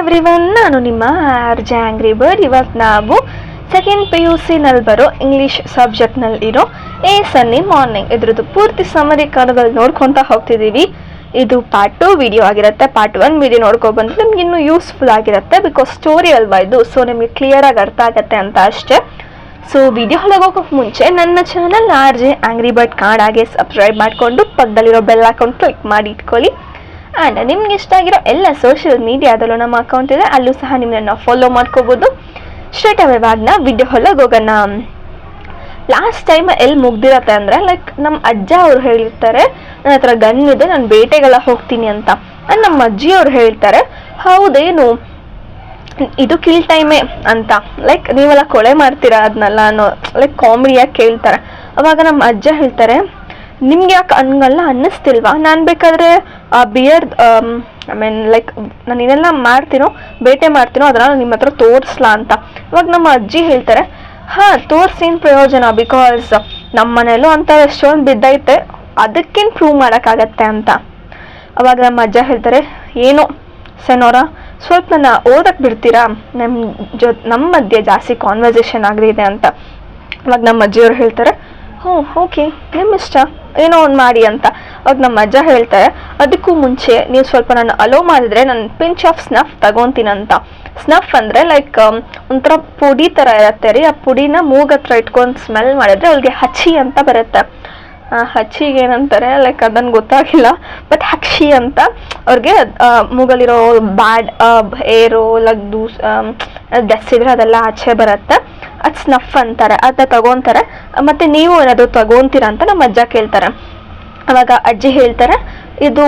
Everyone, ನಾನು ನಿಮ್ಮ RJ angry bird. ಇವತ್ತು ನಾವು ಸೆಕೆಂಡ್ PUC ನಲ್ಲಿ ಬರೋ ಇಂಗ್ಲೀಷ್ ಸಬ್ಜೆಕ್ಟ್ನಲ್ಲಿ ಇರೋ ಎ ಸನ್ನಿ ಮಾರ್ನಿಂಗ್ ಇದ್ರದ್ದು ಪೂರ್ತಿ ಸಮರಿ ಕನ್ನಡದಲ್ಲಿ ನೋಡ್ಕೊತಾ ಹೋಗ್ತಿದ್ದೀವಿ. ಇದು ಪಾರ್ಟ್ 2 ವಿಡಿಯೋ ಆಗಿರುತ್ತೆ. ಪಾರ್ಟ್ 1 ವಿಡಿಯೋ ನೋಡ್ಕೊಬಂದ್ರೆ ನಿಮ್ಗೆ ಇನ್ನೂ ಯೂಸ್ಫುಲ್ ಆಗಿರುತ್ತೆ, ಬಿಕಾಸ್ ಸ್ಟೋರಿ ಅಲ್ವಾ ಇದು, ಸೊ ನಿಮಗೆ ಕ್ಲಿಯರಾಗಿ ಅರ್ಥ ಆಗುತ್ತೆ ಅಂತ ಅಷ್ಟೇ. ಸೊ ವಿಡಿಯೋ ಹೋಗೋಕ್ಕೆ ಮುಂಚೆ ನನ್ನ ಚಾನಲ್ ಆರ್ಜೆ ಆಂಗ್ರಿ ಬರ್ಡ್ ಕನ್ನಡಗೆ ಸಬ್ಸ್ಕ್ರೈಬ್ ಮಾಡಿಕೊಂಡು ಪಕ್ಕದಲ್ಲಿರೋ ಬೆಲ್ ಅಕೌಂಟ್ ಕ್ಲಿಕ್ ಮಾಡಿ ಇಟ್ಕೊಳ್ಳಿ. ಆ್ಯಂಡ್ ನಿಮ್ಗೆ ಇಷ್ಟ ಆಗಿರೋ ಎಲ್ಲ ಸೋಷಿಯಲ್ ಮೀಡಿಯಾದಲ್ಲೂ ನಮ್ಮ ಅಕೌಂಟ್ ಇದೆ, ಅಲ್ಲೂ ಸಹ ನಿಮ್ಮನ್ನ ಫಾಲೋ ಮಾಡ್ಕೋಬೋದು. ಸ್ಟ್ರೇಟ್ ಅವೇ ಇವಾಗ ವಿಡಿಯೋ ಹೋಗೋಣ. ಲಾಸ್ಟ್ ಟೈಮ್ ಎಲ್ಲಿ ಮುಗ್ದಿರತ್ತೆ ಅಂದರೆ, ಲೈಕ್ ನಮ್ಮ ಅಜ್ಜ ಅವ್ರು ಹೇಳಿರ್ತಾರೆ ನನ್ನ ಹತ್ರ ಗನ್ ಇದೆ, ನಾನು ಬೇಟೆಗೆಲ್ಲ ಹೋಗ್ತೀನಿ ಅಂತ. ಆ್ಯಂಡ್ ನಮ್ಮ ಅಜ್ಜಿ ಅವ್ರು ಹೇಳ್ತಾರೆ ಹೌದೇನು ಇದು ಕಿಲ್ ಟೈಮೇ ಅಂತ, ಲೈಕ್ ನೀವೆಲ್ಲ ಕೊಳೆ ಮಾಡ್ತೀರಾ ಅದನ್ನೆಲ್ಲ ಅನ್ನೋ ಲೈಕ್ ಕಾಮಿಡಿಯಾಗಿ ಕೇಳ್ತಾರೆ. ಅವಾಗ ನಮ್ಮ ಅಜ್ಜ ಹೇಳ್ತಾರೆ ನಿಮ್ಗೆ ಯಾಕೆ ಹಂಗಲ್ಲ ಅನ್ನಿಸ್ತಿಲ್ವಾ, ನಾನು ಬೇಕಾದರೆ ಬಿಯರ್ ಲೈಕ್ ನಾನು ಏನೆಲ್ಲ ಮಾಡ್ತೀನೋ ಬೇಟೆ ಮಾಡ್ತೀನೋ ಅದನ್ನು ನಿಮ್ಮ ಹತ್ರ ತೋರಿಸ್ಲಾ ಅಂತ. ಇವಾಗ ನಮ್ಮ ಅಜ್ಜಿ ಹೇಳ್ತಾರೆ ಹಾಂ ತೋರಿಸೇನು ಪ್ರಯೋಜನ, ಬಿಕಾಸ್ ನಮ್ಮ ಮನೇಲೂ ಅಂತ ಎಷ್ಟೊಂದು ಬಿದ್ದೈತೆ, ಅದಕ್ಕೇನು ಪ್ರೂವ್ ಮಾಡೋಕ್ಕಾಗತ್ತೆ ಅಂತ. ಅವಾಗ ನಮ್ಮ ಅಜ್ಜ ಹೇಳ್ತಾರೆ ಏನೋ ಸೆನೋರ ಸ್ವಲ್ಪ ನನ್ನ ಓದಕ್ಕೆ ಬಿಡ್ತೀರಾ, ನಮ್ಮ ಮಧ್ಯೆ ಜಾಸ್ತಿ ಕಾನ್ವರ್ಸೇಷನ್ ಆಗಲಿದೆ ಅಂತ. ಅವಾಗ ನಮ್ಮ ಅಜ್ಜಿಯವ್ರು ಹೇಳ್ತಾರೆ ಹ್ಞೂ ಓಕೆ ನಿಮ್ಮ ಇಷ್ಟ, ಏನೋ ಒಂದು ಮಾಡಿ ಅಂತ. ಅವಾಗ ನಮ್ಮ ಅಜ್ಜ ಹೇಳ್ತಾರೆ ಅದಕ್ಕೂ ಮುಂಚೆ ನೀವು ಸ್ವಲ್ಪ ನಾನು ಅಲೋ ಮಾಡಿದ್ರೆ ನಾನು ಪಿಂಚ್ ಆಫ್ ಸ್ನಫ್ ತಗೊತೀನಂತ. ಸ್ನಫ್ ಅಂದರೆ ಲೈಕ್ ಒಂಥರ ಪುಡಿ ಥರ ಇರುತ್ತೆ ರೀ, ಆ ಪುಡಿನ ಮೂಗತ್ರ ಇಟ್ಕೊಂಡು ಸ್ಮೆಲ್ ಮಾಡಿದ್ರೆ ಅವ್ರಿಗೆ ಹಚ್ಚಿ ಅಂತ ಬರುತ್ತೆ. ಹಚ್ಚಿಗೆ ಏನಂತಾರೆ ಲೈಕ್ ಅದನ್ನು ಗೊತ್ತಾಗಿಲ್ಲ, ಬಟ್ ಹಕ್ಷಿ ಅಂತ ಅವ್ರಿಗೆ ಮೂಗಲ್ಲಿರೋ ಬ್ಯಾಡ್ ಏರು ಲೈಕ್ ದಸ್ಸಿದ್ರೆ ಅದೆಲ್ಲ ಆಚೆ ಬರುತ್ತೆ, ಅದು ಸ್ನಫ್ ಅಂತಾರೆ, ಅದನ್ನ ತಗೊತಾರೆ. ಮತ್ತು ನೀವು ಏನಾದರೂ ತಗೊತೀರಾ ಅಂತ ನಮ್ಮ ಅಜ್ಜ ಕೇಳ್ತಾರೆ. ಅವಾಗ ಅಜ್ಜಿ ಹೇಳ್ತಾರೆ ಇದು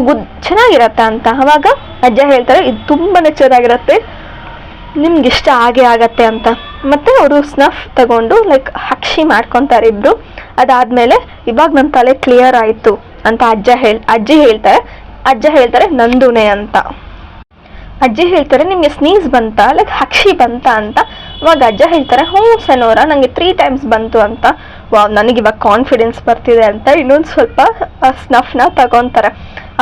ಚೆನ್ನಾಗಿರತ್ತೆ ಅಂತ. ಅವಾಗ ಅಜ್ಜ ಹೇಳ್ತಾರೆ ಇದು ತುಂಬಾ ಚೆನ್ನಾಗಿರುತ್ತೆ, ನಿಮ್ಗೆ ಇಷ್ಟ ಆಗೇ ಆಗತ್ತೆ ಅಂತ. ಮತ್ತು ಅವರು ಸ್ನಫ್ ತಗೊಂಡು ಲೈಕ್ ಹಕ್ಷಿ ಮಾಡ್ಕೊತಾರೆ ಇಬ್ಬರು. ಅದಾದಮೇಲೆ ಇವಾಗ ನನ್ನ ತಲೆ ಕ್ಲಿಯರ್ ಆಯಿತು ಅಂತ ಅಜ್ಜ ಹೇಳ್ತಾರೆ ನಂದುನೆ ಅಂತ. ಅಜ್ಜಿ ಹೇಳ್ತಾರೆ ನಿಮಗೆ ಸ್ನೀಸ್ ಬಂತಾ ಲೈಕ್ ಹಕ್ಷಿ ಬಂತಾ ಅಂತ. ಅವಾಗ ಅಜ್ಜ ಹೇಳ್ತಾರೆ ಹ್ಞೂ ಸೆನೋರ ನನಗೆ 3 ಟೈಮ್ಸ್ ಬಂತು ಅಂತ. ನನಗಿವಾಗ ಕಾನ್ಫಿಡೆನ್ಸ್ ಬರ್ತಿದೆ ಅಂತ ಇನ್ನೊಂದು ಸ್ವಲ್ಪ ಸ್ನಫ್ನ ತಗೊತಾರೆ.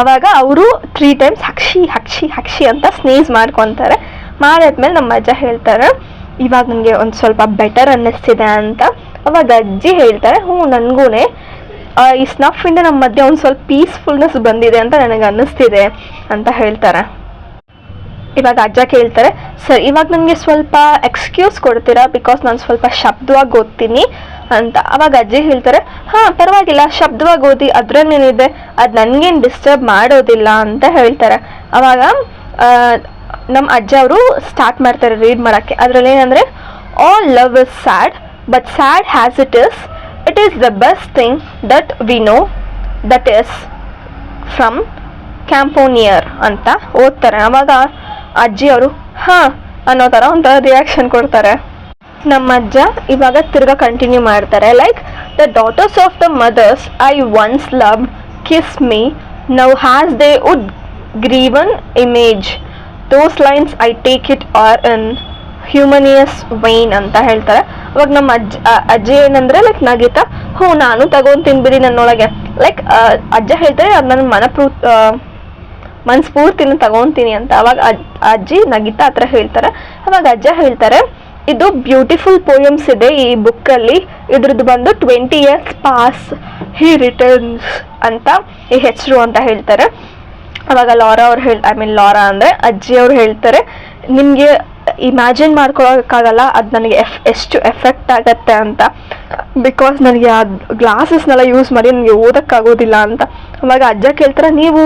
ಅವಾಗ ಅವರು 3 ಟೈಮ್ಸ್ ಹಕ್ಷಿ ಹಕ್ಷಿ ಹಕ್ಷಿ ಅಂತ ಸ್ನೀಸ್ ಮಾಡ್ಕೊತಾರೆ. ಮಾಡಾದ್ಮೇಲೆ ನಮ್ಮ ಅಜ್ಜ ಹೇಳ್ತಾರೆ ಇವಾಗ ನನಗೆ ಒಂದು ಸ್ವಲ್ಪ ಬೆಟರ್ ಅನ್ನಿಸ್ತಿದೆ ಅಂತ. ಅವಾಗ ಅಜ್ಜಿ ಹೇಳ್ತಾರೆ ಹ್ಞೂ ನನಗೂ ಈ ಸ್ನಫಿಂದ ನಮ್ಮ ಮಧ್ಯೆ ಒಂದು ಸ್ವಲ್ಪ ಪೀಸ್ಫುಲ್ನೆಸ್ ಬಂದಿದೆ ಅಂತ ನನಗೆ ಅನ್ನಿಸ್ತಿದೆ ಅಂತ ಹೇಳ್ತಾರೆ. ಇವಾಗ ಅಜ್ಜ ಕೇಳ್ತಾರೆ ಸರ್ ಇವಾಗ ನನಗೆ ಸ್ವಲ್ಪ ಎಕ್ಸ್ಕ್ಯೂಸ್ ಕೊಡ್ತೀರಾ, ಬಿಕಾಸ್ ನಾನು ಸ್ವಲ್ಪ ಶಬ್ದವಾಗಿ ಓದ್ತೀನಿ ಅಂತ. ಅವಾಗ ಅಜ್ಜಿ ಹೇಳ್ತಾರೆ ಹಾಂ ಪರವಾಗಿಲ್ಲ ಶಬ್ದವಾಗಿ ಓದಿ, ಅದ್ರಲ್ಲೇನಿದೆ, ಅದು ನನಗೇನು ಡಿಸ್ಟರ್ಬ್ ಮಾಡೋದಿಲ್ಲ ಅಂತ ಹೇಳ್ತಾರೆ. ಅವಾಗ ನಮ್ಮ ಅಜ್ಜ ಅವರು ಸ್ಟಾರ್ಟ್ ಮಾಡ್ತಾರೆ ರೀಡ್ ಮಾಡೋಕ್ಕೆ. ಅದರಲ್ಲಿ ಏನಂದರೆ all love is sad but sad has it is the best thing that we know that is from companion ಅಂತ ಓದ್ತಾರೆ. ಅವಾಗ ಅಜ್ಜಿ ಅವರು ಹಾಂ ಅನ್ನೋ ಥರ ಒಂಥರ ರಿಯಾಕ್ಷನ್ ಕೊಡ್ತಾರೆ. ನಮ್ಮ ಅಜ್ಜ ಇವಾಗ ತಿರ್ಗಾ ಕಂಟಿನ್ಯೂ ಮಾಡ್ತಾರೆ like the daughters of the mothers I once love kiss me now has they would graven image those lines I take it are in harmonious vein ಅಂತ ಹೇಳ್ತಾರೆ. ಅವಾಗ ನಮ್ಮ ಅಜ್ಜಿ ಏನಂದರೆ ಲೈಕ್ ನಗೀತಾ ಹ್ಞೂ ನಾನು ತಗೊಂತೀನಿ ಬಿಡಿ ನನ್ನೊಳಗೆ, ಲೈಕ್ ಅಜ್ಜ ಹೇಳ್ತಾರೆ ಅದು ನನ್ನ ಮನಸ್ಫೂರ್ತಿನ ತಗೊತೀನಿ ಅಂತ. ಅವಾಗ ಅಜ್ಜಿ ನಗಿತಾ ಹತ್ರ ಹೇಳ್ತಾರೆ. ಅವಾಗ ಅಜ್ಜ ಹೇಳ್ತಾರೆ ಇದು ಬ್ಯೂಟಿಫುಲ್ ಪೋಯಮ್ಸ್ ಇದೆ ಈ ಬುಕ್ಕಲ್ಲಿ, ಇದ್ರದ್ದು ಬಂದು 20 years ಪಾಸ್ ಹಿ ರಿಟರ್ನ್ಸ್ ಅಂತ ಈ ಹೆಸರು ಅಂತ ಹೇಳ್ತಾರೆ. ಅವಾಗ ಲಾರಾ ಅಂದರೆ ಅಜ್ಜಿ ಅವ್ರು ಹೇಳ್ತಾರೆ ನಿಮಗೆ ಇಮ್ಯಾಜಿನ್ ಮಾಡ್ಕೊಳಕ್ಕಾಗಲ್ಲ ಅದು ನನಗೆ ಎಷ್ಟು ಎಫೆಕ್ಟ್ ಆಗತ್ತೆ ಅಂತ, ಬಿಕಾಸ್ ನನಗೆ ಆ ಗ್ಲಾಸಸ್ನೆಲ್ಲ ಯೂಸ್ ಮಾಡಿ ನನಗೆ ಓದೋಕ್ಕಾಗೋದಿಲ್ಲ ಅಂತ. ಅವಾಗ ಅಜ್ಜ ಕೇಳ್ತಾರೆ ನೀವು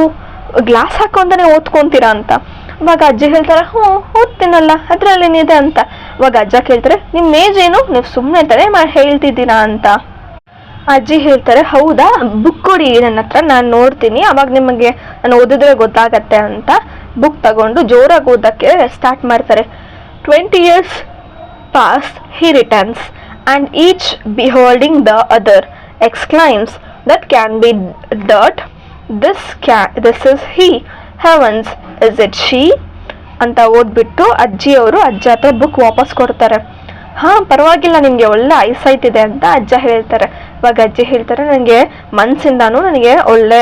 ಗ್ಲಾಸ್ ಹಾಕೊಂಡೇ ಓದ್ಕೊತೀರಾ ಅಂತ. ಅವಾಗ ಅಜ್ಜಿ ಹೇಳ್ತಾರೆ ಹ್ಞೂ ಓದ್ತೀನಲ್ಲ ಅದರಲ್ಲೇನಿದೆ ಅಂತ. ಅವಾಗ ಅಜ್ಜ ಕೇಳ್ತಾರೆ ನಿಮ್ಮ ಏಜ್ ಏನು, ನೀವು ಸುಮ್ಮನೆ ತಡೆ ಮಾಡಿ ಹೇಳ್ತಿದ್ದೀರಾ ಅಂತ. ಅಜ್ಜಿ ಹೇಳ್ತಾರೆ ಹೌದಾ ಬುಕ್ ಕೊಡಿ ನನ್ನ ಹತ್ರ, ನಾನು ನೋಡ್ತೀನಿ, ಅವಾಗ ನಿಮಗೆ ನಾನು ಓದಿದ್ರೆ ಗೊತ್ತಾಗತ್ತೆ ಅಂತ. ಬುಕ್ ತಗೊಂಡು ಜೋರಾಗಿ ಓದೋಕ್ಕೆ ಸ್ಟಾರ್ಟ್ ಮಾಡ್ತಾರೆ. 20 years pass he returns and each beholding the other exclaims that can be dirt, this is he, heavens is it she ಅಂತ ಓದ್ಬಿಟ್ಟು ಅಜ್ಜಿ ಅವರು ಅಜ್ಜ ಹತ್ರ ಬುಕ್ ವಾಪಸ್ ಕೊಡ್ತಾರೆ. ಹಾಂ ಪರವಾಗಿಲ್ಲ ನಿಮಗೆ ಒಳ್ಳೆ ಐಸೈಟ್ ಇದೆ ಅಂತ ಅಜ್ಜ ಹೇಳ್ತಾರೆ. ಇವಾಗ ಅಜ್ಜಿ ಹೇಳ್ತಾರೆ ನನಗೆ ಮನಸ್ಸಿಂದಾನು ನನಗೆ ಒಳ್ಳೆ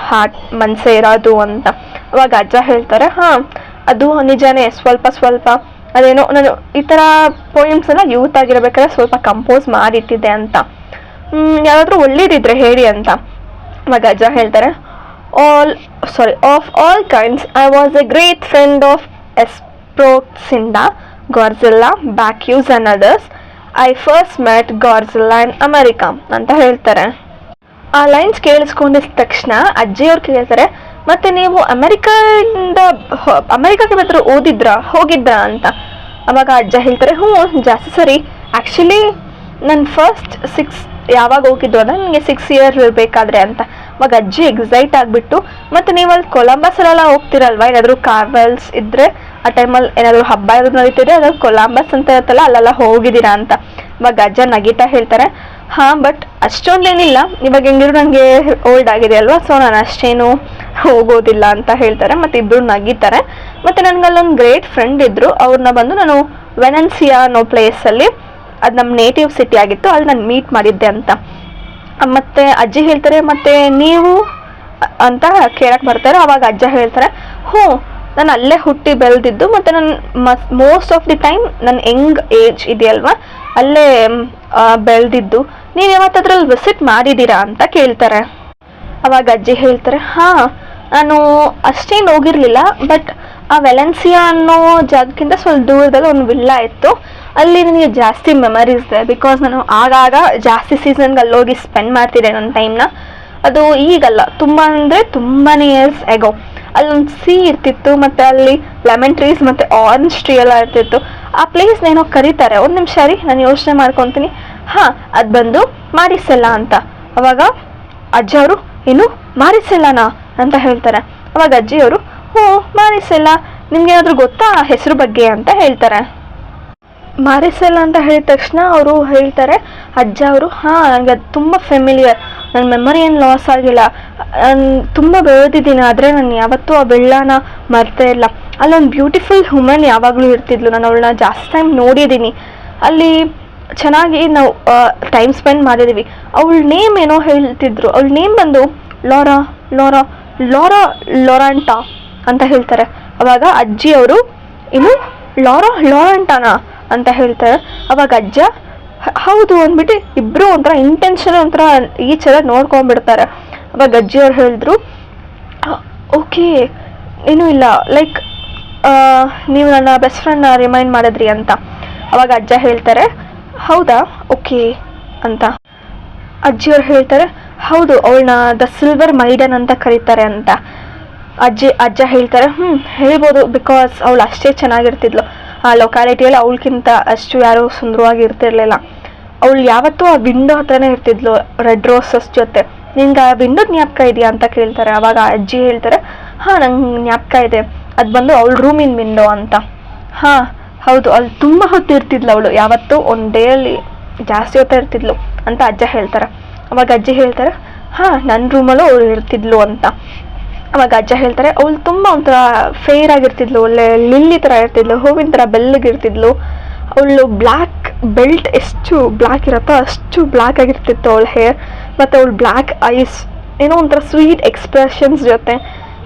ಹಾರ್ಟ್ ಮನಸ್ಸೇ ಇರೋದು ಅಂತ. ಅವಾಗ ಅಜ್ಜ ಹೇಳ್ತಾರೆ ಹಾಂ ಅದು ನಿಜಾನೇ ಸ್ವಲ್ಪ ಸ್ವಲ್ಪ ಅದೇನೋ ನಾನು ಈ ಥರ ಪೋಯಮ್ಸನ್ನು ಯೂತ್ ಆಗಿರ್ಬೇಕಾದ್ರೆ ಸ್ವಲ್ಪ ಕಂಪೋಸ್ ಮಾಡಿಟ್ಟಿದ್ದೆ ಅಂತ. ಯಾರಾದರೂ ಒಳ್ಳೇದಿದ್ರೆ ಹೇಳಿ ಅಂತ. ಅವಾಗ ಅಜ್ಜ ಹೇಳ್ತಾರೆ, of all kinds I was a great friend of ಎಸ್ಪ್ರೋಕ್ಸಿಂಡಾ, ಗಾರ್ಜಿಲ್ಲಾ, ಬ್ಯಾಕ್ಯೂಸ್ and others. I first met Godzilla in America ಅಂತ ಹೇಳ್ತಾರೆ. ಆ ಲೈನ್ಸ್ ಕೇಳಿಸ್ಕೊಂಡಿದ ತಕ್ಷಣ ಅಜ್ಜಿಯವ್ರು ಕೇಳ್ತಾರೆ, ಮತ್ತೆ ನೀವು ಅಮೆರಿಕಕ್ಕೆ ಮಾತ್ರ ಹೋಗಿದ್ರಾ ಅಂತ. ಅವಾಗ ಅಜ್ಜ ಹೇಳ್ತಾರೆ, ಜಾಸ್ತಿ ಸರಿ. ಆ್ಯಕ್ಚುಲಿ ನನ್ನ ಫಸ್ಟ್ 6 ಯಾವಾಗ ಹೋಗಿದ್ದು ಅಂದರೆ ನನಗೆ 6 ಇಯರ್ಸ್ ಇರಬೇಕಾದ್ರೆ ಅಂತ. ಅವಾಗ ಅಜ್ಜಿ ಎಕ್ಸೈಟ್ ಆಗಿಬಿಟ್ಟು, ಮತ್ತು ನೀವು ಅಲ್ಲಿ ಕೊಲಂಬಸಲ್ಲೆಲ್ಲ ಹೋಗ್ತಿರಲ್ವ, ಏನಾದರೂ ಕಾರ್ವಲ್ಸ್ ಇದ್ದರೆ ಆ ಟೈಮಲ್ಲಿ ಏನಾದರೂ ಹಬ್ಬ ಇರೋದು ನಡೀತಿದೆ, ಅದ್ರಲ್ಲಿ ಕೊಲಂಬಸ್ ಅಂತ ಇರುತ್ತಲ್ಲ ಅಲ್ಲೆಲ್ಲ ಹೋಗಿದ್ದೀರಾ ಅಂತ. ಇವಾಗ ಅಜ್ಜ ನಗಿತಾ ಹೇಳ್ತಾರೆ, ಹಾಂ ಬಟ್ ಅಷ್ಟೊಂದೇನಿಲ್ಲ, ಇವಾಗ ಹೆಂಗಿದ್ರು ನನಗೆ ಓಲ್ಡ್ ಆಗಿದೆ ಅಲ್ವಾ, ಸೊ ನಾನು ಅಷ್ಟೇನು ಹೋಗೋದಿಲ್ಲ ಅಂತ ಹೇಳ್ತಾರೆ. ಮತ್ತು ಇಬ್ಬರು ನಗಿತಾರೆ. ಮತ್ತು ನನಗಲ್ಲೊಂದು ಗ್ರೇಟ್ ಫ್ರೆಂಡ್ ಇದ್ದರು, ಅವ್ರನ್ನ ಬಂದು ನಾನು ವೆನೆನ್ಸಿಯಾ ಅನ್ನೋ ಪ್ಲೇಸಲ್ಲಿ, ಅದು ನಮ್ಮ ನೇಟಿವ್ ಸಿಟಿ ಆಗಿತ್ತು, ಅಲ್ಲಿ ನಾನು ಮೀಟ್ ಮಾಡಿದ್ದೆ ಅಂತ. ಮತ್ತು ಅಜ್ಜಿ ಹೇಳ್ತಾರೆ, ಮತ್ತು ನೀವು ಅಂತ ಕೇಳಕ್ಕೆ ಬರ್ತಾರೆ. ಅವಾಗ ಅಜ್ಜ ಹೇಳ್ತಾರೆ, ನಾನು ಅಲ್ಲೇ ಹುಟ್ಟಿ ಬೆಳೆದಿದ್ದು, ಮತ್ತು ನಾನು ಮೋಸ್ಟ್ ಆಫ್ ದಿ ಟೈಮ್ ನನ್ನ ಯಂಗ್ ಏಜ್ ಇದೆಯಲ್ವ ಅಲ್ಲೇ ಬೆಳೆದಿದ್ದು. ನೀವು ಯಾವತ್ತಾದ್ರಲ್ಲಿ ವಿಸಿಟ್ ಮಾಡಿದ್ದೀರಾ ಅಂತ ಕೇಳ್ತಾರೆ. ಅವಾಗ ಅಜ್ಜಿ ಹೇಳ್ತಾರೆ, ನಾನು ಅಷ್ಟೇನು ಹೋಗಿರಲಿಲ್ಲ, ಬಟ್ ಆ ವೆಲೆನ್ಸಿಯಾ ಅನ್ನೋ ಜಾಗಕ್ಕಿಂತ ಸ್ವಲ್ಪ ದೂರದಲ್ಲಿ ಒಂದು ವಿಲ್ಲಾ ಇತ್ತು, ಅಲ್ಲಿ ನನಗೆ ಜಾಸ್ತಿ ಮೆಮರೀಸ್ ಇದೆ. ಬಿಕಾಸ್ ನಾನು ಆಗಾಗ ಜಾಸ್ತಿ ಸೀಸನ್ಗೆ ಅಲ್ಲೋಗಿ ಸ್ಪೆಂಡ್ ಮಾಡ್ತಿದ್ದೆ ನನ್ನ ಟೈಮ್ನ. ಅದು ಈಗಲ್ಲ, ತುಂಬ ಅಂದರೆ ತುಂಬಾ ಇಯರ್ಸ್ ಎಗೋ. ಅಲ್ಲೊಂದು ಇರ್ತಿತ್ತು, ಮತ್ತು ಅಲ್ಲಿ ಲೆಮನ್ ಟ್ರೀಸ್ ಮತ್ತು ಆರೆಂಜ್ ಟ್ರೀ ಎಲ್ಲ ಇರ್ತಿತ್ತು. ಆ ಪ್ಲೇಸ್ನೇನೋ ಕರೀತಾರೆ, ಒಂದು ನಿಮಿಷ ರೀ ನಾನು ಯೋಚನೆ ಮಾಡ್ಕೊತೀನಿ. ಅದು ಬಂದು ಮಾರಿಸೆಲ್ಲ ಅಂತ. ಅವಾಗ ಅಜ್ಜ ಅವರು, ಏನು ಮಾರಿಸೆಲ್ಲನಾ ಅಂತ ಹೇಳ್ತಾರೆ. ಅವಾಗ ಅಜ್ಜಿಯವರು, ಮಾರಿಸೆಲ್ಲ, ನಿಮ್ಗೇನಾದರೂ ಗೊತ್ತಾ ಆ ಹೆಸರು ಬಗ್ಗೆ ಅಂತ ಹೇಳ್ತಾರೆ. ಮಾರಿಸೆಲ್ಲ ಅಂತ ಹೇಳಿದ ತಕ್ಷಣ ಅವರು ಹೇಳ್ತಾರೆ, ಅಜ್ಜ ಅವರು, ನನಗೆ ಅದು ತುಂಬ ಫೆಮಿಲಿಯರ್, ನನ್ನ ಮೆಮೊರಿ ಏನು ಲಾಸ್ ಆಗಿಲ್ಲ, ನಾನು ತುಂಬ ಬೆಳೆದಿದ್ದೀನಿ, ಆದರೆ ನಾನು ಯಾವತ್ತೂ ಆ ಬೆಳ್ಳನ ಮರ್ತೇ ಇಲ್ಲ. ಅಲ್ಲೊಂದು ಬ್ಯೂಟಿಫುಲ್ ವುಮನ್ ಯಾವಾಗಲೂ ಇರ್ತಿದ್ಲು, ನಾನು ಅವಳನ್ನ ಜಾಸ್ತಿ ಟೈಮ್ ನೋಡಿದ್ದೀನಿ, ಅಲ್ಲಿ ಚೆನ್ನಾಗಿ ನಾವು ಟೈಮ್ ಸ್ಪೆಂಡ್ ಮಾಡಿದ್ದೀವಿ. ಅವಳ ನೇಮ್ ಏನೋ ಹೇಳ್ತಿದ್ರು, ಅವಳ ನೇಮ್ ಬಂದು ಲೊರಾಂಟಾ ಅಂತ ಹೇಳ್ತಾರೆ. ಅವಾಗ ಅಜ್ಜಿಯವರು, ಇನ್ನು ಲಾರಂಟಾನಾ ಅಂತ ಹೇಳ್ತಾರೆ. ಅವಾಗ ಅಜ್ಜ ಹೌದು ಅಂದ್ಬಿಟ್ಟು ಇಬ್ಬರು ಒಂಥರ ಇಂಟೆನ್ಷನ್ ಒಂಥರ ಈಚೆಲ್ಲ ನೋಡ್ಕೊಂಡ್ಬಿಡ್ತಾರೆ. ಅವಾಗ ಅಜ್ಜಿಯವ್ರು ಹೇಳಿದ್ರು, ಓಕೆ ಏನೂ ಇಲ್ಲ, ಲೈಕ್ ನೀವು ನನ್ನ ಬೆಸ್ಟ್ ಫ್ರೆಂಡ್ನ ರಿಮೈಂಡ್ ಮಾಡಿದ್ರಿ ಅಂತ. ಅವಾಗ ಅಜ್ಜ ಹೇಳ್ತಾರೆ, ಹೌದಾ, ಓಕೆ ಅಂತ. ಅಜ್ಜಿಯವ್ರು ಹೇಳ್ತಾರೆ, ಹೌದು, ಅವಳನ್ನ ದ ಸಿಲ್ವರ್ ಮೈಡನ್ ಅಂತ ಕರೀತಾರೆ ಅಂತ. ಅಜ್ಜ ಹೇಳ್ತಾರೆ, ಹೇಳ್ಬೋದು, ಬಿಕಾಸ್ ಅವಳು ಅಷ್ಟೇ ಚೆನ್ನಾಗಿರ್ತಿದ್ಲು. ಆ ಲೊಕ್ಯಾಲಿಟಿಯಲ್ಲಿ ಅವಳಕ್ಕಿಂತ ಅಷ್ಟು ಯಾರೂ ಸುಂದರವಾಗಿ ಇರ್ತಿರ್ಲಿಲ್ಲ. ಅವಳು ಯಾವತ್ತೂ ಆ ವಿಂಡೋ ಹತ್ರನೇ ಇರ್ತಿದ್ಲು, ರೆಡ್ ರೋಸಸ್ ಜೊತೆ. ನಿಂಗೆ ಆ ವಿಂಡೋದ ಜ್ಞಾಪಕ ಇದೆಯಾ ಅಂತ ಕೇಳ್ತಾರೆ. ಅವಾಗ ಅಜ್ಜಿ ಹೇಳ್ತಾರೆ, ನಂಗೆ ಜ್ಞಾಪಕ ಇದೆ, ಅದು ಬಂದು ಅವಳ ರೂಮಿನ ವಿಂಡೋ ಅಂತ. ಹೌದು, ಅಲ್ಲಿ ತುಂಬ ಹೊತ್ತು ಇರ್ತಿದ್ಲು ಅವಳು, ಯಾವತ್ತೂ ಒಂದು ಡೇಯಲ್ಲಿ ಜಾಸ್ತಿ ಹೊತ್ತು ಇರ್ತಿದ್ಲು ಅಂತ ಅಜ್ಜ ಹೇಳ್ತಾರೆ. ಅವಾಗ ಅಜ್ಜಿ ಹೇಳ್ತಾರೆ, ನನ್ನ ರೂಮಲ್ಲೂ ಅವಳು ಇರ್ತಿದ್ಲು ಅಂತ. ಅವಾಗ ಅಜ್ಜ ಹೇಳ್ತಾರೆ, ಅವಳು ತುಂಬ ಒಂಥರ ಫೇರ್ ಆಗಿರ್ತಿದ್ಲು, ಒಳ್ಳೆ ಲಿಲ್ಲಿ ಥರ ಇರ್ತಿದ್ಲು, ಹೂವಿನ ಥರ ಬೆಲ್ಲಗಿರ್ತಿದ್ಲು. ಅವಳು ಬ್ಲ್ಯಾಕ್ ಬೆಲ್ಟ್ ಎಷ್ಟು ಬ್ಲ್ಯಾಕ್ ಇರುತ್ತೋ ಅಷ್ಟು ಬ್ಲ್ಯಾಕ್ ಆಗಿರ್ತಿತ್ತು ಅವಳ ಹೇರ್, ಮತ್ತು ಅವಳು ಬ್ಲ್ಯಾಕ್ ಐಸ್, ಏನೋ ಒಂಥರ ಸ್ವೀಟ್ ಎಕ್ಸ್ಪ್ರೆಷನ್ಸ್ ಜೊತೆ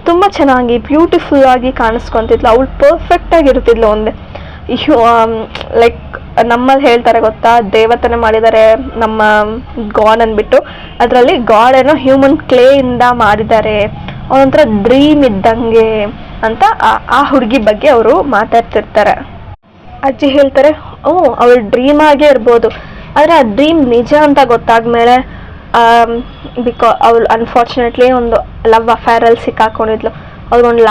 ತುಂಬ ಚೆನ್ನಾಗಿ ಬ್ಯೂಟಿಫುಲ್ ಆಗಿ ಕಾಣಿಸ್ಕೊತಿದ್ಲು. ಅವಳು ಪರ್ಫೆಕ್ಟಾಗಿರ್ತಿದ್ಲು. ಒಂದೇ ಲೈಕ್ ನಮ್ಮಲ್ಲಿ ಹೇಳ್ತಾರೆ ಗೊತ್ತಾ, ದೇವತನೆ ಮಾಡಿದ್ದಾರೆ ನಮ್ಮ ಗಾಡ್ ಅಂದ್ಬಿಟ್ಟು, ಅದರಲ್ಲಿ ಗಾಡ್ ಏನೋ ಹ್ಯೂಮನ್ ಕ್ಲೇಯಿಂದ ಮಾಡಿದ್ದಾರೆ, ಅವನೊಂಥರ ಡ್ರೀಮ್ ಇದ್ದಂಗೆ ಅಂತ ಆ ಹುಡುಗಿ ಬಗ್ಗೆ ಅವರು ಮಾತಾಡ್ತಿರ್ತಾರೆ. ಅಜ್ಜಿ ಹೇಳ್ತಾರೆ, ಅವಳು ಡ್ರೀಮ್ ಆಗೇ ಇರ್ಬೋದು, ಆದರೆ ಆ ಡ್ರೀಮ್ ನಿಜ ಅಂತ ಗೊತ್ತಾದ್ಮೇಲೆ ಅವಳು ಅನ್ಫಾರ್ಚುನೇಟ್ಲಿ ಒಂದು ಲವ್ ಅಫೇರಲ್ಲಿ ಸಿಕ್ಕಾಕೊಂಡಿದ್ಲು, ಅವ್ರಿಗೊಂದು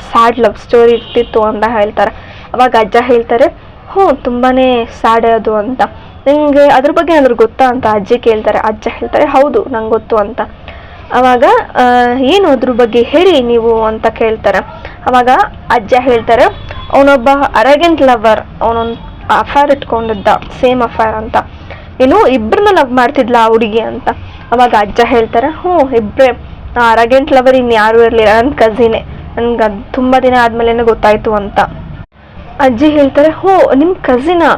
ಸ್ಯಾಡ್ ಲವ್ ಸ್ಟೋರಿ ಇರ್ತಿತ್ತು ಅಂತ ಹೇಳ್ತಾರೆ. ಅವಾಗ ಅಜ್ಜ ಹೇಳ್ತಾರೆ, ತುಂಬಾ ಸ್ಯಾಡ್ ಅದು ಅಂತ. ನಿಮಗೆ ಅದ್ರ ಬಗ್ಗೆ ಏನಾದರೂ ಗೊತ್ತಾ ಅಂತ ಅಜ್ಜಿ ಕೇಳ್ತಾರೆ. ಅಜ್ಜ ಹೇಳ್ತಾರೆ, ಹೌದು ನಂಗೆ ಗೊತ್ತು ಅಂತ. ಅವಾಗ ಏನು ಅದ್ರ ಬಗ್ಗೆ ಹೇಳಿ ನೀವು ಅಂತ ಕೇಳ್ತಾರೆ. ಅವಾಗ ಅಜ್ಜ ಹೇಳ್ತಾರೆ, ಅವನೊಬ್ಬ ಅರಗೆಂಟ್ ಲವರ್, ಅವನೊಂದು ಅಫೇರ್ ಇಟ್ಕೊಂಡಿದ್ದ, ಸೇಮ್ ಅಫೇರ್ ಅಂತ, ಏನು ಇಬ್ಬರನ್ನ ಲವ್ ಮಾಡ್ತಿದ್ಲ ಆ ಹುಡುಗಿ ಅಂತ. ಅವಾಗ ಅಜ್ಜ ಹೇಳ್ತಾರೆ, ಇಬ್ಬರೇ, ಅರಗೆಂಟ್ ಲವರ್ ಇನ್ಯಾರೂ ಇರಲಿಲ್ಲ, ನನ್ನ ಕಸಿನೇ, ನನ್ಗೆ ಅದು ತುಂಬ ದಿನ ಆದಮೇಲೆ ಗೊತ್ತಾಯಿತು ಅಂತ. ಅಜ್ಜಿ ಹೇಳ್ತಾರೆ, ನಿಮ್ಮ ಕಸಿನಾ?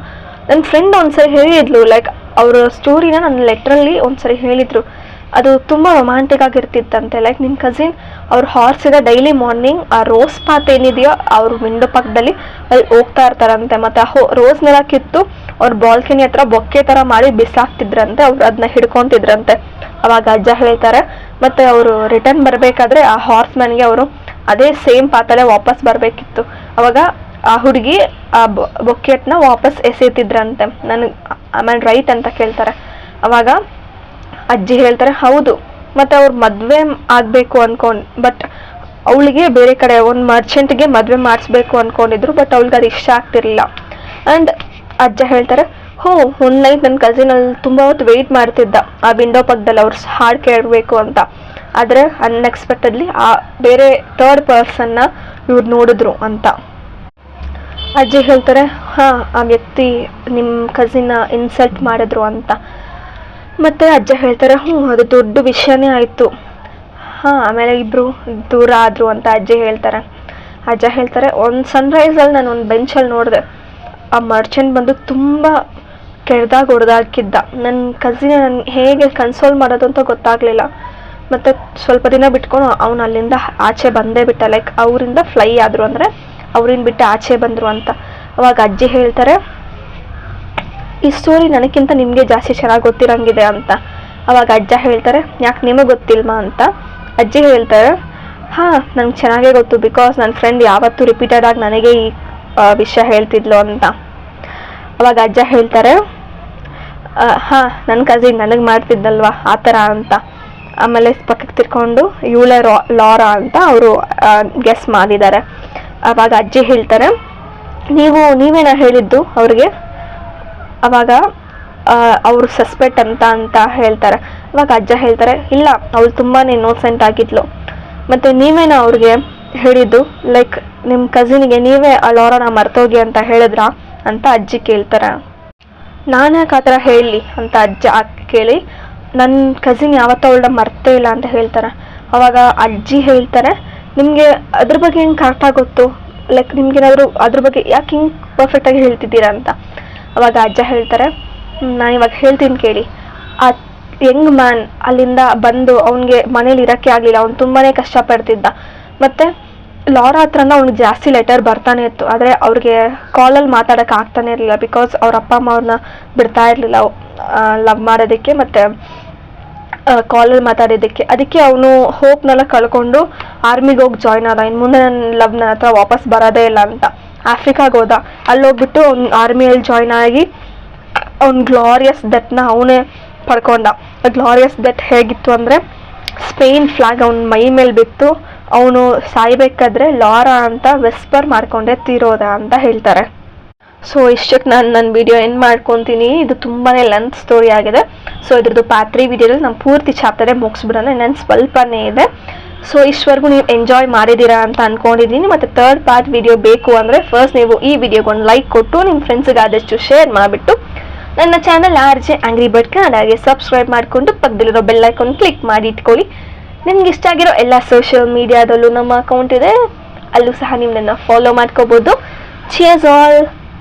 ನನ್ನ ಫ್ರೆಂಡ್ ಒಂದ್ಸರಿ ಹೇಳಿದ್ಲು, ಲೈಕ್ ಅವರ ಸ್ಟೋರಿನ ನನ್ನ ಲೆಟ್ರಲ್ಲಿ ಒಂದ್ಸರಿ ಹೇಳಿದರು. ಅದು ತುಂಬ ರೊಮ್ಯಾಂಟಿಕ್ ಆಗಿರ್ತಿತ್ತಂತೆ. ಲೈಕ್ ನಿಮ್ಮ ಕಸಿನ್ ಅವ್ರ ಹಾರ್ಸಿಗೆ ಡೈಲಿ ಮಾರ್ನಿಂಗ್ ಆ ರೋಸ್ ಪಾತ್ ಏನಿದೆಯೋ ಅವ್ರ ವಿಂಡೋ ಪಕ್ಕದಲ್ಲಿ ಅಲ್ಲಿ ಹೋಗ್ತಾ ಇರ್ತಾರಂತೆ. ಮತ್ತು ಆ ರೋಸ್ನೆಲ್ಲ ಕಿತ್ತು ಅವ್ರ ಬಾಲ್ಕನಿ ಹತ್ರ ಬೊಕ್ಕೆ ಥರ ಮಾಡಿ ಬಿಸಾಕ್ತಿದ್ರಂತೆ. ಅವ್ರು ಅದನ್ನ ಹಿಡ್ಕೊತಿದ್ರಂತೆ. ಅವಾಗ ಅಜ್ಜ ಹೇಳ್ತಾರೆ ಮತ್ತು ಅವರು ರಿಟರ್ನ್ ಬರಬೇಕಾದ್ರೆ ಆ ಹಾರ್ಸ್ ಮ್ಯಾನ್ಗೆ ಅವರು ಅದೇ ಸೇಮ್ ಪಾತಲ್ಲೇ ವಾಪಸ್ ಬರಬೇಕಿತ್ತು. ಅವಾಗ ಆ ಹುಡುಗಿ ಆ ಬೊಕ್ಕೆಟ್ನ ವಾಪಸ್ ಎಸೆತಿದ್ರಂತೆ. ನನಗೆ ಆಮೇಲೆ ರೈಟ್ ಅಂತ ಕೇಳ್ತಾರೆ. ಅವಾಗ ಅಜ್ಜಿ ಹೇಳ್ತಾರೆ ಹೌದು. ಮತ್ತು ಅವ್ರು ಮದುವೆ ಆಗಬೇಕು ಅನ್ಕೊಂಡು ಬಟ್ ಅವಳಿಗೆ ಬೇರೆ ಕಡೆ ಒಂದು ಮರ್ಚೆಂಟ್ಗೆ ಮದುವೆ ಮಾಡಿಸ್ಬೇಕು ಅಂದ್ಕೊಂಡಿದ್ರು. ಬಟ್ ಅವಳಿಗೆ ಅದು ಇಷ್ಟ ಆಗ್ತಿರ್ಲಿಲ್ಲ. ಆ್ಯಂಡ್ ಅಜ್ಜ ಹೇಳ್ತಾರೆ ಒಂದು ನೈಟ್ ನನ್ನ ಕಸಿನ್ ಅಲ್ಲಿ ತುಂಬ ಹೊತ್ತು ವೆಯ್ಟ್ ಮಾಡ್ತಿದ್ದ ಆ ವಿಂಡೋ ಪಕ್ಕದಲ್ಲಿ ಅವ್ರು ಹಾಡು ಕೇಳಬೇಕು ಅಂತ. ಆದರೆ ಅನ್ಎಕ್ಸ್ಪೆಕ್ಟೆಡ್ಲಿ ಆ ಬೇರೆ ಥರ್ಡ್ ಪರ್ಸನ್ನ ಇವ್ರು ನೋಡಿದ್ರು ಅಂತ. ಅಜ್ಜಿ ಹೇಳ್ತಾರೆ ಆ ವ್ಯಕ್ತಿ ನಿಮ್ಮ ಕಸಿನ್ನ ಇನ್ಸಲ್ಟ್ ಮಾಡಿದ್ರು ಅಂತ. ಮತ್ತು ಅಜ್ಜ ಹೇಳ್ತಾರೆ ಅದು ದೊಡ್ಡ ವಿಷಯನೇ ಆಯಿತು. ಆಮೇಲೆ ಇಬ್ಬರು ದೂರ ಆದರು ಅಂತ ಅಜ್ಜಿ ಹೇಳ್ತಾರೆ. ಅಜ್ಜ ಹೇಳ್ತಾರೆ ಒಂದು ಸನ್ರೈಸಲ್ಲಿ ನಾನು ಒಂದು ಬೆಂಚಲ್ಲಿ ನೋಡಿದೆ. ಆ ಮರ್ಚೆಂಟ್ ಬಂದು ತುಂಬ ಕೆಡ್ದಾಗ ಹೊಡೆದಾಕಿದ್ದ. ನನ್ನ ಕಸಿನ ನಾನು ಹೇಗೆ ಕನ್ಸೋಲ್ ಮಾಡೋದು ಅಂತ ಗೊತ್ತಾಗಲಿಲ್ಲ. ಮತ್ತು ಸ್ವಲ್ಪ ದಿನ ಬಿಟ್ಕೊಂಡು ಅವನು ಅಲ್ಲಿಂದ ಆಚೆ ಬಂದೇ ಬಿಟ್ಟ. ಲೈಕ್ ಅವರಿಂದ ಫ್ಲೈ ಆದರು, ಅಂದರೆ ಅವ್ರಿಂದ ಬಿಟ್ಟು ಆಚೆ ಬಂದರು ಅಂತ. ಅವಾಗ ಅಜ್ಜಿ ಹೇಳ್ತಾರೆ ಈ ಸ್ಟೋರಿ ನನಗಿಂತ ನಿಮಗೆ ಜಾಸ್ತಿ ಚೆನ್ನಾಗಿ ಗೊತ್ತಿರಂಗಿದೆ ಅಂತ. ಅವಾಗ ಅಜ್ಜ ಹೇಳ್ತಾರೆ ಯಾಕೆ ನಿಮಗೆ ಗೊತ್ತಿಲ್ವಾ ಅಂತ. ಅಜ್ಜಿ ಹೇಳ್ತಾರೆ ನಂಗೆ ಚೆನ್ನಾಗೇ ಗೊತ್ತು, ಬಿಕಾಸ್ ನನ್ನ ಫ್ರೆಂಡ್ ಯಾವತ್ತೂ ರಿಪೀಟೆಡ್ ಆಗಿ ನನಗೆ ಈ ವಿಷಯ ಹೇಳ್ತಿದ್ಲು ಅಂತ. ಅವಾಗ ಅಜ್ಜ ಹೇಳ್ತಾರೆ ನನ್ನ ಕಸಿನ್ ನನಗೆ ಮಾಡ್ತಿದ್ದಲ್ವಾ ಆ ಥರ ಅಂತ. ಆಮೇಲೆ ಪಕ್ಕಕ್ಕೆ ತಿರ್ಕೊಂಡು ಇವಳೆ ಲಾರಾ ಅಂತ ಅವರು ಗೆಸ್ ಮಾಡಿದ್ದಾರೆ. ಅವಾಗ ಅಜ್ಜಿ ಹೇಳ್ತಾರೆ ನೀವೇನ ಹೇಳಿದ್ದು ಅವ್ರಿಗೆ. ಅವಾಗ ಅವರು ಸಸ್ಪೆಕ್ಟ್ ಅಂತ ಹೇಳ್ತಾರೆ. ಅವಾಗ ಅಜ್ಜ ಹೇಳ್ತಾರೆ ಇಲ್ಲ, ಅವಳು ತುಂಬಾ ಇನ್ನೋಸೆಂಟ್ ಆಗಿದ್ಲು. ಮತ್ತು ನೀವೇನ ಅವ್ರಿಗೆ ಹೇಳಿದ್ದು, ಲೈಕ್ ನಿಮ್ಮ ಕಸಿನಿಗೆ ನೀವೇ ಆ ಲಾರಾನ ಮರ್ತೋಗಿ ಅಂತ ಹೇಳಿದ್ರಾ ಅಂತ ಅಜ್ಜಿ ಕೇಳ್ತಾರೆ. ನಾನು ಯಾಕೆ ಆ ಥರ ಹೇಳಲಿ ಅಂತ ಅಜ್ಜ ಕೇಳಿ ನನ್ನ ಕಸಿನ್ ಯಾವತ್ತೂ ಅವಳನ್ನ ಮರ್ತೇ ಇಲ್ಲ ಅಂತ ಹೇಳ್ತಾರೆ. ಅವಾಗ ಅಜ್ಜಿ ಹೇಳ್ತಾರೆ ನಿಮಗೆ ಅದ್ರ ಬಗ್ಗೆ ಹೆಂಗೆ ಕರೆಕ್ಟಾಗಿ ಗೊತ್ತು, ಲೈಕ್ ನಿಮ್ಗೇನಾದರೂ ಅದ್ರ ಬಗ್ಗೆ ಯಾಕೆ ಹಿಂಗೆ ಪರ್ಫೆಕ್ಟಾಗಿ ಹೇಳ್ತಿದ್ದೀರಾ ಅಂತ. ಅವಾಗ ಅಜ್ಜ ಹೇಳ್ತಾರೆ ನಾನು ಇವಾಗ ಹೇಳ್ತೀನಿ ಕೇಳಿ. ಆ ಯಂಗ್ ಮ್ಯಾನ್ ಅಲ್ಲಿಂದ ಬಂದು ಅವನಿಗೆ ಮನೇಲಿ ಇರೋಕ್ಕೆ ಆಗಲಿಲ್ಲ, ಅವ್ನು ತುಂಬಾ ಕಷ್ಟಪಡ್ತಿದ್ದ. ಮತ್ತು ಲಾರಾ ಹತ್ರನ ಅವ್ನಿಗೆ ಜಾಸ್ತಿ ಲೆಟರ್ ಬರ್ತಾನೆ ಇತ್ತು, ಆದರೆ ಅವ್ರಿಗೆ ಕಾಲಲ್ಲಿ ಮಾತಾಡೋಕೆ ಆಗ್ತಾನೆ ಇರಲಿಲ್ಲ. ಬಿಕಾಸ್ ಅವ್ರ ಅಪ್ಪ ಅಮ್ಮ ಅವ್ರನ್ನ ಬಿಡ್ತಾ ಇರಲಿಲ್ಲ ಲವ್ ಮಾಡೋದಕ್ಕೆ ಮತ್ತು ಕಾಲಲ್ಲಿ ಮಾತಾಡೋದಕ್ಕೆ. ಅದಕ್ಕೆ ಅವನು ಹೋಪ್ನೆಲ್ಲ ಕಳ್ಕೊಂಡು ಆರ್ಮಿಗೆ ಹೋಗಿ ಜಾಯ್ನ್ ಆದ. ಇನ್ನು ಮುಂದೆ ನನ್ನ ಲವ್ ನನ್ನ ಹತ್ರ ವಾಪಸ್ ಬರೋದೇ ಇಲ್ಲ ಅಂತ ಆಫ್ರಿಕಾಗೆ ಹೋದ. ಅಲ್ಲಿ ಹೋಗ್ಬಿಟ್ಟು ಅವ್ನು ಆರ್ಮಿಯಲ್ಲಿ ಜಾಯ್ನ್ ಆಗಿ ಅವ್ನು ಗ್ಲಾರಿಯಸ್ ಡೆತ್ನ ಅವನೇ ಪಡ್ಕೊಂಡ. ಗ್ಲಾರಿಯಸ್ ಡೆತ್ ಹೇಗಿತ್ತು ಅಂದರೆ ಸ್ಪೇನ್ ಫ್ಲಾಗ್ ಅವನ ಮೈ ಮೇಲೆ ಬಿತ್ತು. ಅವನು ಸಾಯ್ಬೇಕಾದ್ರೆ ಲಾರಾ ಅಂತ ವೆಸ್ಪರ್ ಮಾಡ್ಕೊಂಡೆ ತೀರೋದ ಅಂತ ಹೇಳ್ತಾರೆ. ಸೊ ಇಷ್ಟಕ್ಕೆ ನಾನು ನನ್ನ ವಿಡಿಯೋ ಎಂಡ್ ಮಾಡ್ಕೊತೀನಿ. ಇದು ತುಂಬಾ ಲೆಂತ್ ಸ್ಟೋರಿ ಆಗಿದೆ. ಸೊ ಇದ್ರದ್ದು ಪಾರ್ಟ್ 3 ವಿಡಿಯೋದಲ್ಲಿ ನಾನು ಪೂರ್ತಿ ಚಾಪ್ಟರೇ ಮುಗಿಸ್ಬಿಡೋಣ, ನಾನು ಸ್ವಲ್ಪನೇ ಇದೆ. ಸೊ ಇಷ್ಟವರೆಗೂ ನೀವು ಎಂಜಾಯ್ ಮಾಡಿದ್ದೀರಾ ಅಂತ ಅಂದ್ಕೊಂಡಿದ್ದೀನಿ. ಮತ್ತು ಥರ್ಡ್ ಪಾರ್ಟ್ ವಿಡಿಯೋ ಬೇಕು ಅಂದರೆ ಫಸ್ಟ್ ನೀವು ಈ ವಿಡಿಯೋಗೊಂದು ಲೈಕ್ ಕೊಟ್ಟು ನಿಮ್ಮ ಫ್ರೆಂಡ್ಸಿಗೆ ಆದಷ್ಟು ಶೇರ್ ಮಾಡಿಬಿಟ್ಟು ನನ್ನ ಚಾನಲ್ RJ ಆಂಗ್ರಿ ಬರ್ಡ್ ಕನ್ನಡಗೆ ಸಬ್ಸ್ಕ್ರೈಬ್ ಮಾಡಿಕೊಂಡು ಪಕ್ಕದಲ್ಲಿರೋ ಬೆಲ್ ಐಕಾನ್ ಕ್ಲಿಕ್ ಮಾಡಿ ಇಟ್ಕೊಳ್ಳಿ. ನಿಮ್ಗೆ ಇಷ್ಟ ಆಗಿರೋ ಎಲ್ಲ ಸೋಷಿಯಲ್ ಮೀಡಿಯಾದಲ್ಲೂ ನಮ್ಮ ಅಕೌಂಟ್ ಇದೆ, ಅಲ್ಲೂ ಸಹ ನೀವು ನನ್ನ ಫಾಲೋ ಮಾಡ್ಕೋಬೋದು. Cheers all.